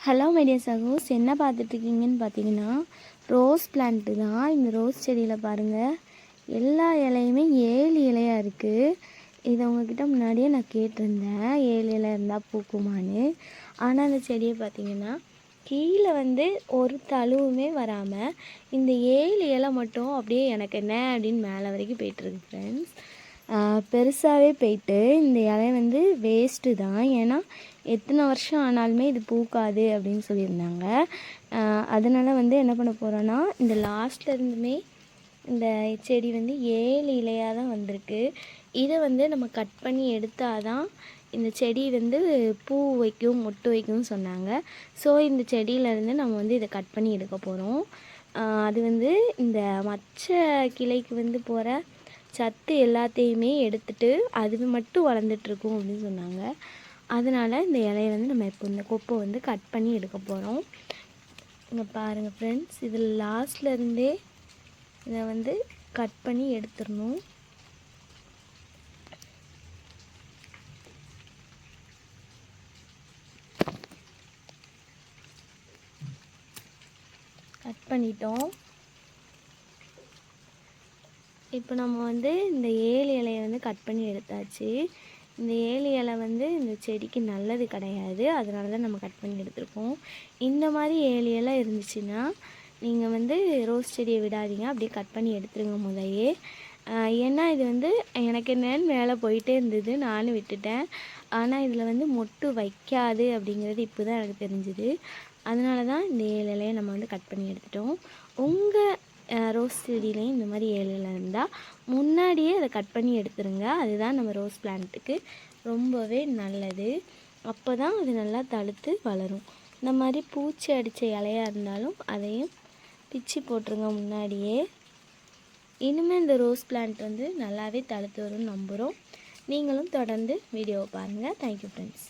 Hello my dear சகோஸ், என்ன பார்த்துட்ருக்கீங்கன்னு பார்த்தீங்கன்னா rose plant தான். இந்த ரோஸ் செடியில் பாருங்கள், எல்லா இலையுமே 7 இலையாக இருக்குது. இதை உங்ககிட்ட முன்னாடியே நான் கேட்டிருந்தேன், 7 இலை இருந்தால் பூக்குமான்னு. ஆனால் அந்த செடியை பார்த்திங்கன்னா கீழே ஒரு தழுவுமே வராமல் இந்த 7 இலை மட்டும் அப்படியே எனக்கு என்ன அப்படின்னு மேலே வரைக்கும் போயிட்டுருக்கு ஃப்ரெண்ட்ஸ். பெருசாகவே போயிட்டு இந்த இலை வேஸ்ட்டு தான். ஏன்னா எத்தனை வருஷம் ஆனாலுமே இது பூக்காது அப்படின்னு சொல்லியிருந்தாங்க. அதனால் என்ன பண்ண போகிறோன்னா, இந்த லாஸ்ட்டில் இருந்துமே இந்த செடி 7 இலையாக தான் வந்திருக்கு. இதை நம்ம கட் பண்ணி எடுத்தால் தான் இந்த செடி பூ வைக்கும், மொட்டு வைக்கும்னு சொன்னாங்க. ஸோ இந்த செடியிலேருந்து நம்ம இதை கட் பண்ணி எடுக்க போகிறோம். அது இந்த மற்ற கிளைக்கு போகிற சத்து எல்லாத்தையுமே எடுத்துகிட்டு அது மட்டும் வளர்ந்துட்டுருக்கும் அப்படின்னு சொன்னாங்க. அதனால் இந்த இலையை நம்ம இப்போ இந்த கொப்பை கட் பண்ணி எடுக்க போகிறோம். இங்கே பாருங்கள் ஃப்ரெண்ட்ஸ், இதில் லாஸ்ட்டில் இருந்தே இதை கட் பண்ணி எடுத்துடணும். கட் பண்ணிட்டோம். இப்போ நம்ம இந்த 7 இலையை கட் பண்ணி எடுத்தாச்சு. இந்த 7 இலை இந்த செடிக்கு நல்லது கிடையாது. அதனால தான் நம்ம கட் பண்ணி எடுத்துருக்கோம். இந்த மாதிரி 7 இலை இருந்துச்சுன்னா நீங்கள் ரோஸ் செடியை விடாதீங்க, அப்படியே கட் பண்ணி எடுத்துருங்க முதலையே. ஏன்னா இது எனக்கு என்னன்னு மேலே போயிட்டே இருந்தது, நானும் விட்டுட்டேன். ஆனால் இதில் மொட்டு வைக்காது அப்படிங்கிறது இப்போ தான் எனக்கு தெரிஞ்சுது. அதனால தான் இந்த 7 இலையை நம்ம கட் பண்ணி எடுத்துட்டோம். உங்கள் ரோஸ் செடியிலையும் இந்த மாதிரி 7 இலை இருந்தால் முன்னாடியே அதை கட் பண்ணி எடுத்துருங்க. அதுதான் நம்ம ரோஸ் பிளான்ட்டுக்கு ரொம்பவே நல்லது. அப்போ தான் அது நல்லா தழுத்து வளரும். இந்த மாதிரி பூச்சி அடித்த இலையாக இருந்தாலும் அதையும் பிச்சு போட்டுருங்க முன்னாடியே. இனிமேல் இந்த ரோஸ் பிளான்ட் நல்லாவே தழுத்து வரும்னு நம்புகிறோம். நீங்களும் தொடர்ந்து வீடியோவை பாருங்கள். Thank you friends.